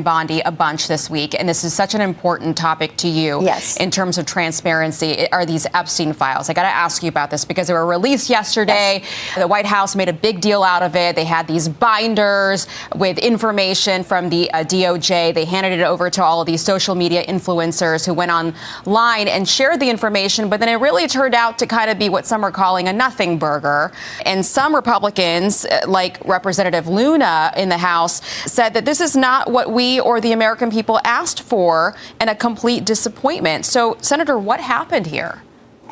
Bondi a bunch this week, and this is such an important topic to you. Yes. In terms of transparency, are these Epstein files. I got to ask you about this because they were released yesterday. Yes. The White House made a big deal out of it. They had these binders with information from the DOJ. They handed it over to all of these social media influencers who went online and shared the information, but then it really turned out to kind of be what some are calling a nothing burger. And some Republicans, like Representative Luna in the House, said that this is not what we or the American people asked for, and a complete disappointment. So, Senator, what happened here?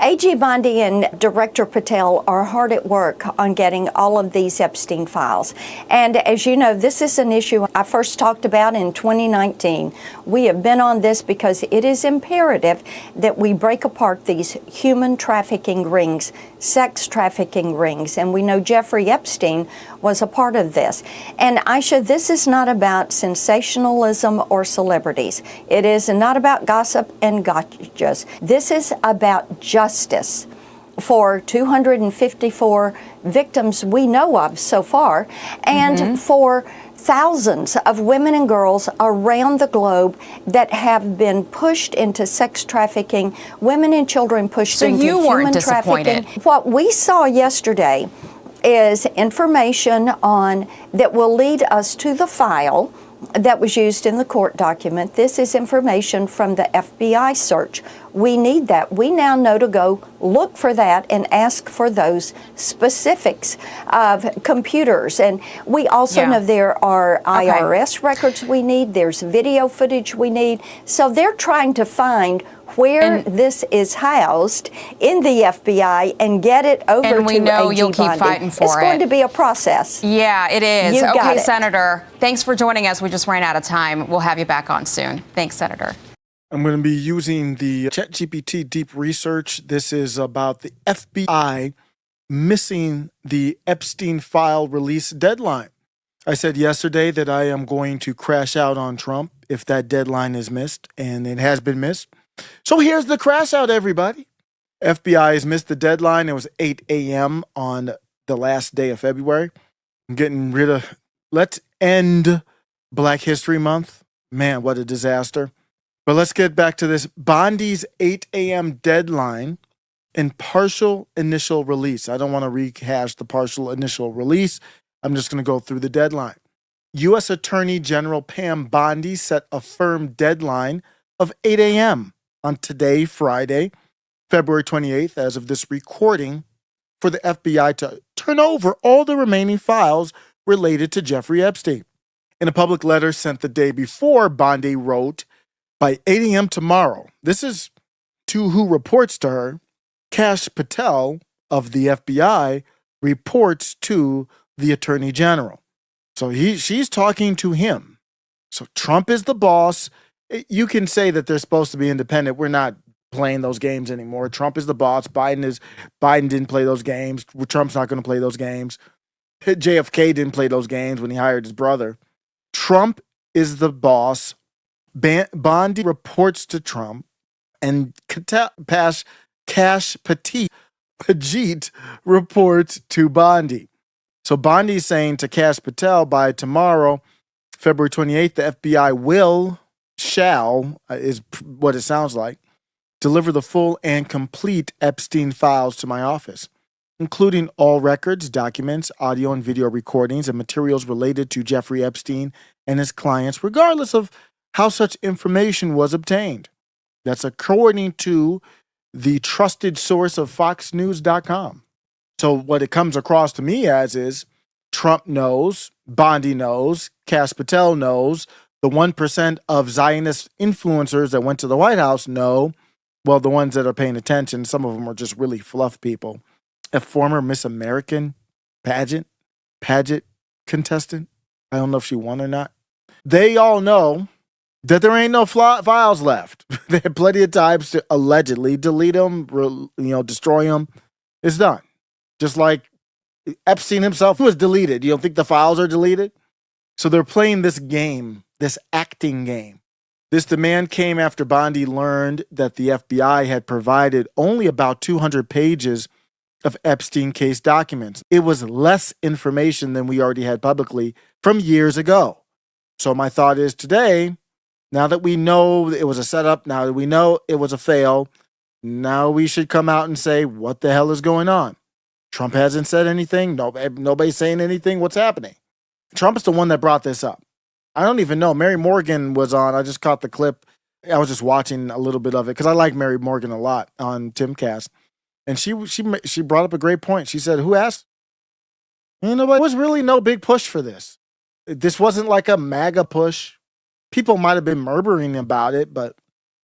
AG Bondi and Director Patel are hard at work on getting all of these Epstein files. And as you know, this is an issue I first talked about in 2019. We have been on this because it is imperative that we break apart these human trafficking rings, sex trafficking rings. And we know Jeffrey Epstein was a part of this. And Aisha, this is not about sensationalism or celebrities. It is not about gossip and gotchas. This is about justice for 254 victims we know of so far, and for thousands of women and girls around the globe that have been pushed into sex trafficking, women and children pushed into human trafficking. What we saw yesterday is information on that will lead us to the file that was used in the court document. This is information from the FBI search. We need that. We now know to go look for that and ask for those specifics of computers. And we also know there are IRS records we need. There's video footage we need. So they're trying to find where this is housed in the FBI and get it over to AG Bondi. And we know you'll keep fighting for it. It's going to be a process. Yeah, it is. You got it. Senator, thanks for joining us. We just ran out of time. We'll have you back on soon. Thanks, Senator. I'm going to be using the ChatGPT deep research. This is about the FBI missing the Epstein file release deadline. I said yesterday that I am going to crash out on Trump if that deadline is missed, and it has been missed. So here's the crash out, everybody. FBI has missed the deadline. It was 8 a.m. on the last day of February. I'm getting rid of, let's end Black History Month. Man, what a disaster. But let's get back to this. Bondi's 8 a.m. deadline and partial initial release. I don't want to rehash the partial initial release. I'm just going to go through the deadline. U.S. Attorney General Pam Bondi set a firm deadline of 8 a.m. on today, Friday, February 28th, as of this recording, for the FBI to turn over all the remaining files related to Jeffrey Epstein. In a public letter sent the day before, Bondi wrote, by 8 a.m. tomorrow, this is to who reports to her, Kash Patel of the FBI reports to the Attorney General. So she's talking to him. So Trump is the boss. You can say that they're supposed to be independent. We're not playing those games anymore. Trump is the boss. Biden didn't play those games. Trump's not going to play those games. JFK didn't play those games when he hired his brother. Trump is the boss. Bondi reports to Trump, and Kash Pajit reports to Bondi. So Bondi is saying to Kash Patel, by tomorrow, February 28th, the FBI shall, is what it sounds like, deliver the full and complete Epstein files to my office, including all records, documents, audio and video recordings, and materials related to Jeffrey Epstein and his clients, regardless of how such information was obtained. That's according to the trusted source of FoxNews.com. So what it comes across to me as is Trump knows, Bondi knows, Kash Patel knows, the 1% of Zionist influencers that went to the White House know, well, the ones that are paying attention, some of them are just really fluff people. A former Miss American pageant contestant, I don't know if she won or not, they all know that there ain't no files left. They had plenty of times to allegedly delete them, destroy them. It's done. Just like Epstein himself was deleted. You don't think the files are deleted? So they're playing this game, this acting game. This demand came after Bondi learned that the FBI had provided only about 200 pages of Epstein case documents. It was less information than we already had publicly from years ago. So my thought is today, now that we know it was a setup, now that we know it was a fail, now we should come out and say, what the hell is going on? Trump hasn't said anything. Nobody's saying anything. What's happening? Trump's the one that brought this up. I don't even know. Mary Morgan was on. I just caught the clip. I was just watching a little bit of it because I like Mary Morgan a lot on Timcast. And she brought up a great point. She said, who asked? You know, there was really no big push for this. This wasn't like a MAGA push. People might have been murmuring about it, but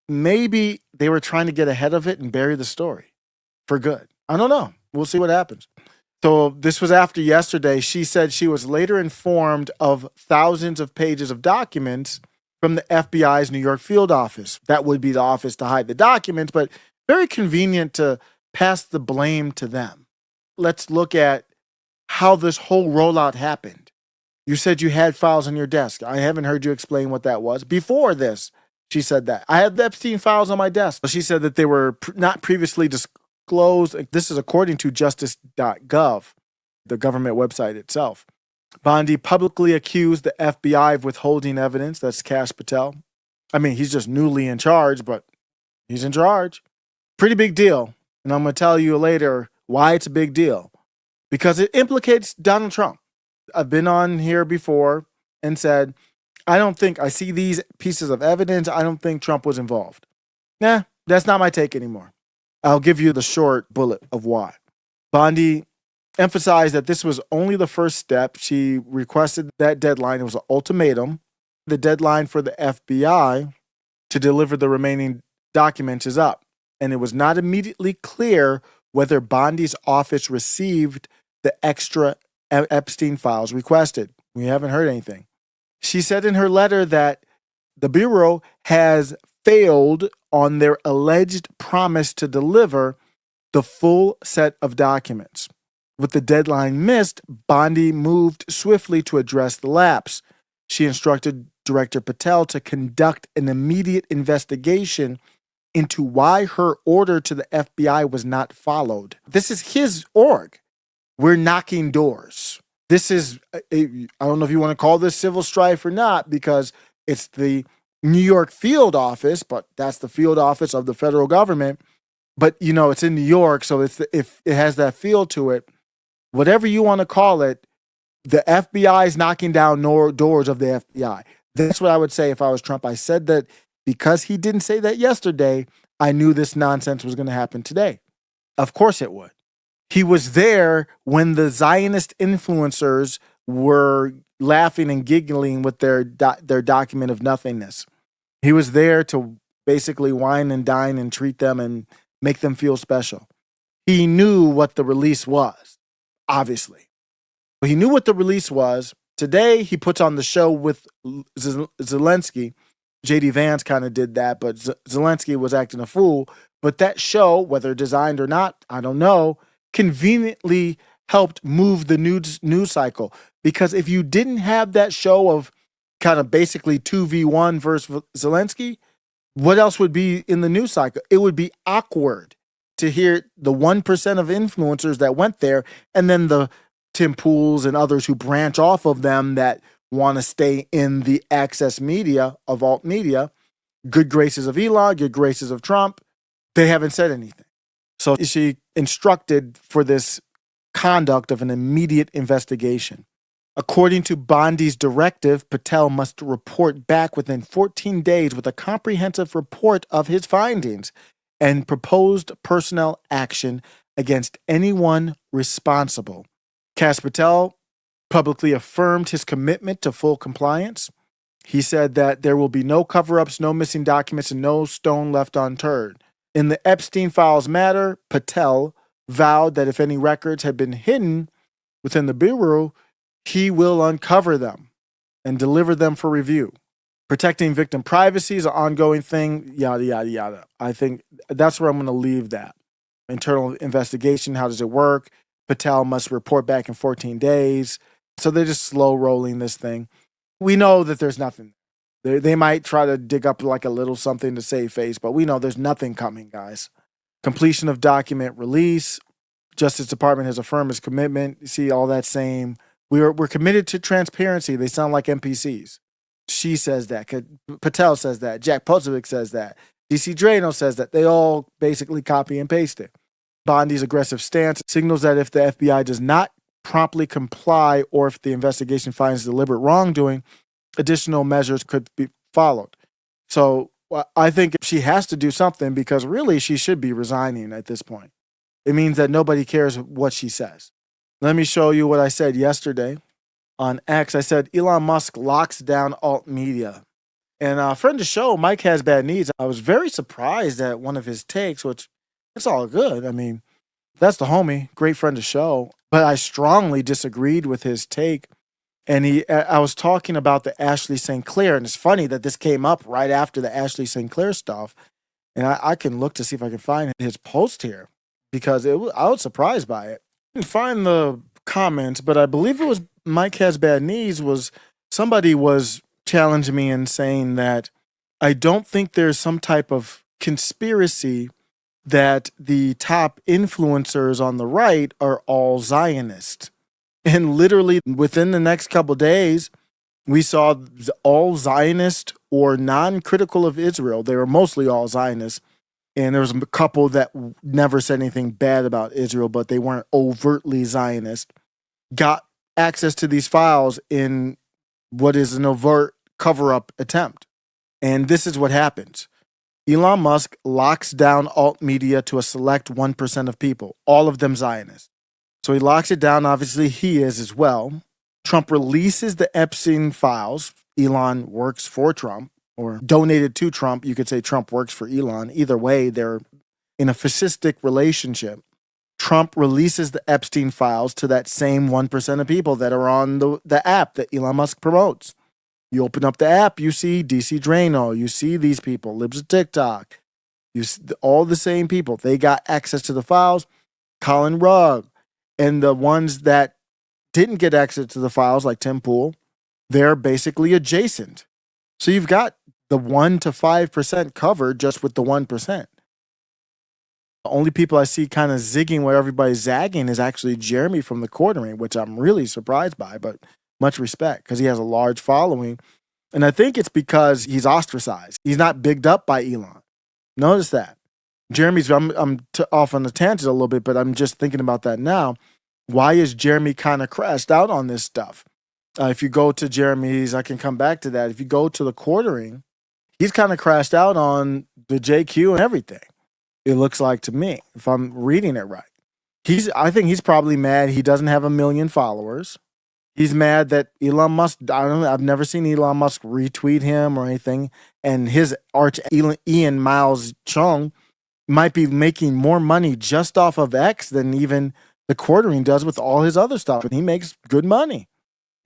maybe they were trying to get ahead of it and bury the story for good. I don't know. We'll see what happens. So this was after yesterday. She said she was later informed of thousands of pages of documents from the FBI's New York field office. That would be the office to hide the documents, but very convenient to pass the blame to them. Let's look at how this whole rollout happened. You said you had files on your desk. I haven't heard you explain what that was. Before this, she said that. I had the Epstein files on my desk. She said that they were not previously disclosed. This is according to justice.gov, the government website itself. Bondi publicly accused the FBI of withholding evidence. That's Kash Patel. I mean, he's just newly in charge, but he's in charge. Pretty big deal. And I'm going to tell you later why it's a big deal. Because it implicates Donald Trump. I've been on here before and said, I see these pieces of evidence. I don't think Trump was involved. Nah, that's not my take anymore. I'll give you the short bullet of why. Bondi emphasized that this was only the first step. She requested that deadline. It was an ultimatum. The deadline for the FBI to deliver the remaining documents is up. And it was not immediately clear whether Bondi's office received the extra Epstein files requested. We haven't heard anything. She said in her letter that the Bureau has failed on their alleged promise to deliver the full set of documents. With the deadline missed, Bondi moved swiftly to address the lapse. She instructed Director Patel to conduct an immediate investigation into why her order to the FBI was not followed. This is his org. We're knocking doors. This is, I don't know if you want to call this civil strife or not, because it's the New York field office, but that's the field office of the federal government. But, you know, it's in New York, so if it has that feel to it, whatever you want to call it, the FBI is knocking down doors of the FBI. That's what I would say if I was Trump. I said that because he didn't say that yesterday, I knew this nonsense was going to happen today. Of course it would. He was there when the Zionist influencers were laughing and giggling with their document of nothingness. He was there to basically wine and dine and treat them and make them feel special. He knew what the release was, obviously. He knew what the release was. Today, he puts on the show with Zelensky. J.D. Vance kind of did that, but Zelensky was acting a fool. But that show, whether designed or not, I don't know, conveniently helped move the news cycle. Because if you didn't have that show of kind of basically 2v1 versus Zelensky, what else would be in the news cycle? It would be awkward to hear the 1% of influencers that went there and then the Tim Pools and others who branch off of them that want to stay in the access media of alt media, good graces of Elon, good graces of Trump. They haven't said anything. So she instructed for this conduct of an immediate investigation. According to Bondi's directive, Patel must report back within 14 days with a comprehensive report of his findings and proposed personnel action against anyone responsible. Kash Patel publicly affirmed his commitment to full compliance. He said that there will be no cover-ups, no missing documents, and no stone left unturned. In the Epstein files matter, Patel vowed that if any records had been hidden within the Bureau, he will uncover them and deliver them for review. Protecting victim privacy is an ongoing thing, yada, yada, yada. I think that's where I'm going to leave that. Internal investigation, how does it work? Patel must report back in 14 days. So they're just slow rolling this thing. We know that there's nothing. They might try to dig up like a little something to save face, but we know there's nothing coming, guys. Completion of document release. Justice Department has affirmed its commitment. You see all that same. We're committed to transparency. They sound like NPCs. she says that, Patel says that, Jack Posobiec says that, DC Drano says that. They all basically copy and paste it. Bondi's aggressive stance signals that if the FBI does not promptly comply or if the investigation finds deliberate wrongdoing, additional measures could be followed. So I think she has to do something because really she should be resigning at this point. It means that nobody cares what she says. Let me show you what I said yesterday on X. I said Elon Musk locks down alt media. And a friend of the show, Mike Has Bad Needs, I was very surprised at one of his takes, which it's all good. I mean, that's the homie, great friend of the show. But I strongly disagreed with his take. And I was talking about the Ashley St. Clair, and it's funny that this came up right after the Ashley St. Clair stuff. And I can look to see if I can find his post here because I was surprised by it. I didn't find the comments, but I believe it was Mike Has Bad Knees. Somebody was challenging me and saying that I don't think there's some type of conspiracy that the top influencers on the right are all Zionist. And literally within the next couple of days, we saw all Zionist or non-critical of Israel. They were mostly all Zionists. And there was a couple that never said anything bad about Israel, but they weren't overtly Zionist. Got access to these files in what is an overt cover-up attempt. And this is what happens. Elon Musk locks down alt media to a select 1% of people, all of them Zionists. So he locks it down. Obviously, he is as well. Trump releases the Epstein files. Elon works for Trump or donated to Trump. You could say Trump works for Elon. Either way, they're in a fascistic relationship. Trump releases the Epstein files to that same 1% of people that are on the app that Elon Musk promotes. You open up the app, you see DC Drano, you see these people, Libs of TikTok, you see all the same people. They got access to the files. Colin Rugg, and the ones that didn't get access to the files, like Tim Pool, they're basically adjacent. So you've got the 1 to 5% covered just with the 1%. The only people I see kind of zigging where everybody's zagging is actually Jeremy from the Quartering, which I'm really surprised by, but much respect because he has a large following. And I think it's because he's ostracized. He's not bigged up by Elon. Notice that. Jeremy's, I'm off on the tangent a little bit, but I'm just thinking about that now. Why is Jeremy kind of crashed out on this stuff? If you go to Jeremy's, I can come back to that. If you go to the Quartering, he's kind of crashed out on the JQ and everything. It looks like to me, if I'm reading it right. I think he's probably mad he doesn't have 1 million followers. He's mad that Elon Musk, I don't know, I've never seen Elon Musk retweet him or anything. And his arch Ian Miles Chung might be making more money just off of X than even the Quartering does with all his other stuff. And he makes good money.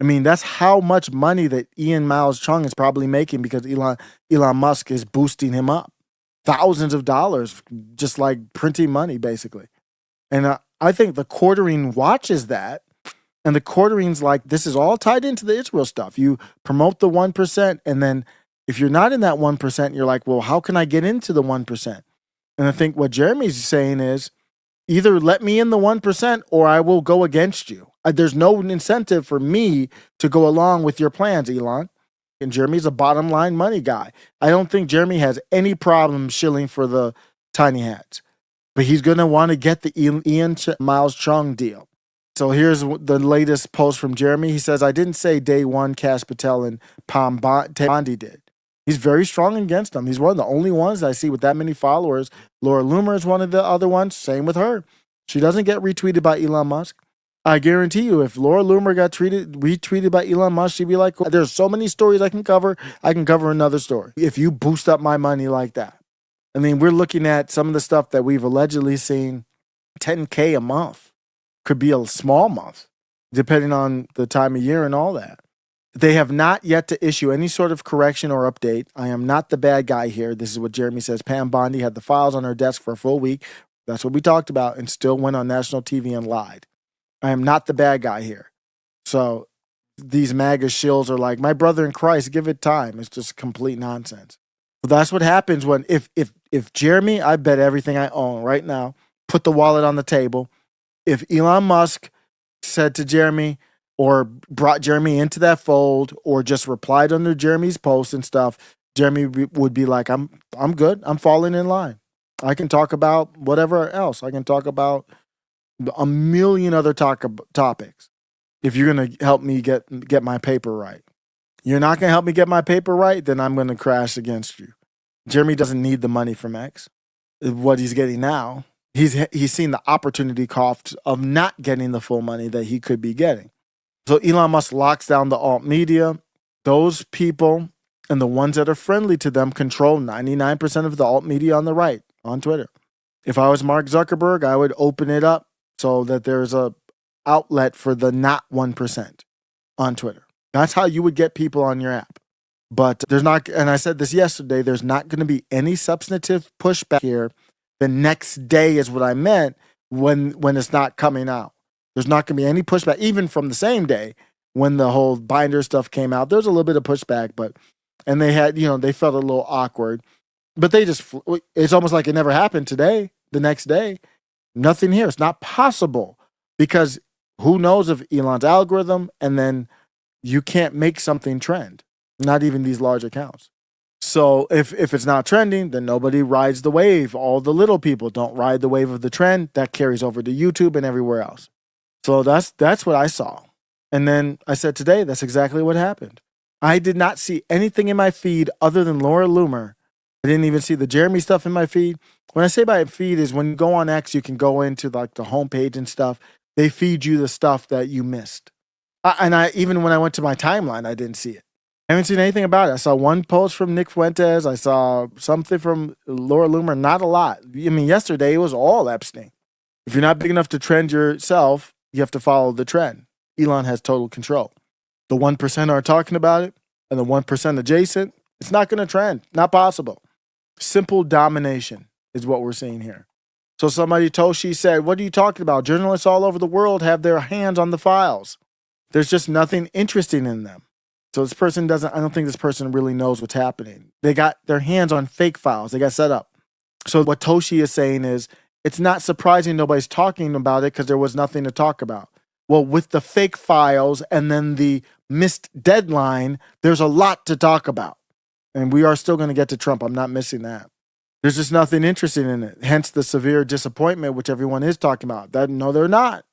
I mean, that's how much money that Ian Miles Chung is probably making because Elon Musk is boosting him up. Thousands of dollars, just like printing money, basically. And I think the Quartering watches that. And the Quartering's like, this is all tied into the Israel stuff. You promote the 1%. And then if you're not in that 1%, you're like, well, how can I get into the 1%? And I think what Jeremy's saying is either let me in the 1% or I will go against you. There's no incentive for me to go along with your plans, Elon. And Jeremy's a bottom line money guy. I don't think Jeremy has any problem shilling for the tiny hats, but he's going to want to get the Ian Miles Chung deal. So here's the latest post from Jeremy. He says, I didn't say day one Cash Patel and Bondi did. He's very strong against them. He's one of the only ones I see with that many followers. Laura Loomer is one of the other ones. Same with her. She doesn't get retweeted by Elon Musk. I guarantee you, if Laura Loomer got retweeted by Elon Musk, she'd be like, there's so many stories I can cover. I can cover another story. If you boost up my money like that. I mean, we're looking at some of the stuff that we've allegedly seen, 10K a month. Could be a small month, depending on the time of year and all that. They have not yet to issue any sort of correction or update. I am not the bad guy here. This is what Jeremy says. Pam Bondi had the files on her desk for a full week. That's what we talked about, and still went on national TV and lied. I am not the bad guy here. So these MAGA shills are like, my brother in Christ, give it time. It's just complete nonsense. But that's what happens when, if Jeremy, I bet everything I own right now, put the wallet on the table. If Elon Musk said to Jeremy, or brought Jeremy into that fold or just replied under Jeremy's post and stuff, Jeremy would be like, I'm good. I'm falling in line. I can talk about whatever else. I can talk about a million other topics if you're going to help me get my paper right. You're not going to help me get my paper right, then I'm going to crash against you. Jeremy doesn't need the money from X. What he's getting now, he's seen the opportunity cost of not getting the full money that he could be getting. So Elon Musk locks down the alt media. Those people and the ones that are friendly to them control 99% of the alt media on the right, on Twitter. If I was Mark Zuckerberg, I would open it up so that there's a outlet for the not 1% on Twitter. That's how you would get people on your app. But there's not, and I said this yesterday, there's not going to be any substantive pushback here. The next day is what I meant when it's not coming out. There's not going to be any pushback, even from the same day when the whole binder stuff came out. There's a little bit of pushback, and they had, they felt a little awkward. But it's almost like it never happened today, the next day. Nothing here. It's not possible because who knows if Elon's algorithm, and then you can't make something trend, not even these large accounts. So if it's not trending, then nobody rides the wave. All the little people don't ride the wave of the trend. That carries over to YouTube and everywhere else. So that's what I saw. And then I said today, that's exactly what happened. I did not see anything in my feed other than Laura Loomer. I didn't even see the Jeremy stuff in my feed. When I say my feed is when you go on X, you can go into like the homepage and stuff. They feed you the stuff that you missed. Even when I went to my timeline, I didn't see it. I haven't seen anything about it. I saw one post from Nick Fuentes. I saw something from Laura Loomer. Not a lot. I mean, yesterday it was all Epstein. If you're not big enough to trend yourself, you have to follow the trend. Elon has total control. The 1% are talking about it, and the 1% adjacent, it's not going to trend. Not possible. Simple domination is what we're seeing here. So somebody, Toshi, said, what are you talking about? Journalists all over the world have their hands on the files. There's just nothing interesting in them. So this person I don't think this person really knows what's happening. They got their hands on fake files. They got set up. So what Toshi is saying is, it's not surprising nobody's talking about it because there was nothing to talk about. Well, with the fake files and then the missed deadline, there's a lot to talk about. And we are still going to get to Trump. I'm not missing that. There's just nothing interesting in it. Hence the severe disappointment, which everyone is talking about. No, they're not.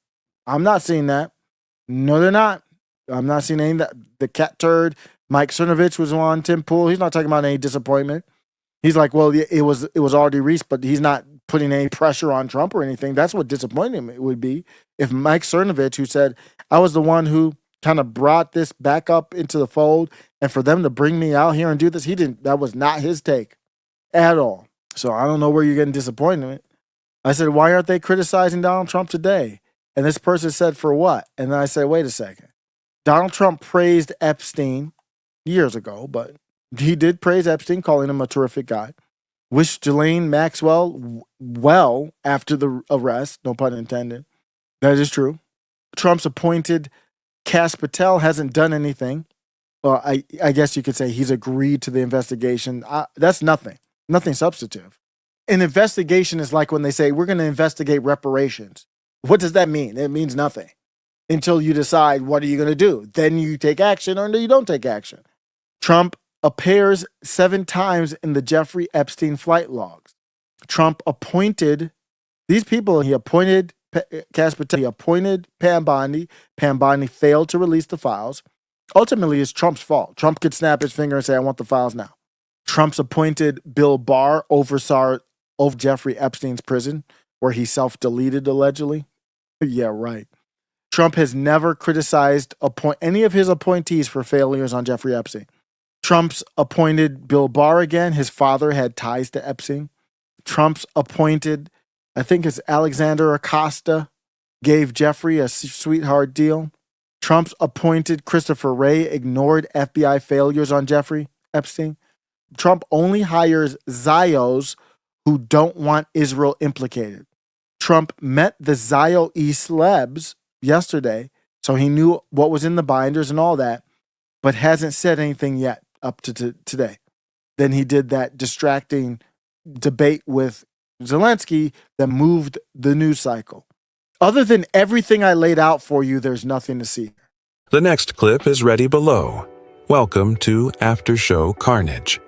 I'm not seeing that. No, they're not. I'm not seeing any of that. The cat turd, Mike Cernovich was on Tim Pool. He's not talking about any disappointment. He's like, well, it was already reached, but he's not putting any pressure on Trump or anything. That's what disappointment would be if Mike Cernovich, who said, I was the one who kind of brought this back up into the fold, and for them to bring me out here and do this, that was not his take at all. So I don't know where you're getting disappointment. I said, why aren't they criticizing Donald Trump today? And this person said, for what? And then I said, wait a second. Donald Trump praised Epstein years ago, but he did praise Epstein, calling him a terrific guy. Wished Ghislaine Maxwell well after the arrest, no pun intended. That is true. Trump's appointed Kash Patel hasn't done anything. Well, I guess you could say he's agreed to the investigation. That's nothing substantive. An investigation is like when they say, we're going to investigate reparations. What does that mean? It means nothing until you decide what are you going to do. Then you take action or you don't take action. Trump appears 7 times in the Jeffrey Epstein flight logs. Trump appointed these people. He appointed Kash Patel. He appointed Pam Bondi. Pam Bondi failed to release the files. Ultimately, it's Trump's fault. Trump could snap his finger and say, I want the files now. Trump's appointed Bill Barr oversaw over Jeffrey Epstein's prison, where he self-deleted allegedly. Yeah, right. Trump has never criticized any of his appointees for failures on Jeffrey Epstein. Trump's appointed Bill Barr again. His father had ties to Epstein. Trump's appointed, I think it's Alexander Acosta, gave Jeffrey a sweetheart deal. Trump's appointed Christopher Wray ignored FBI failures on Jeffrey Epstein. Trump only hires Zios who don't want Israel implicated. Trump met the Zio E celebs yesterday, so he knew what was in the binders and all that, but hasn't said anything yet up to today. Then he did that distracting debate with Zelensky that moved the news cycle. Other than everything I laid out for you, there's nothing to see. The next clip is ready below. Welcome to After Show Carnage.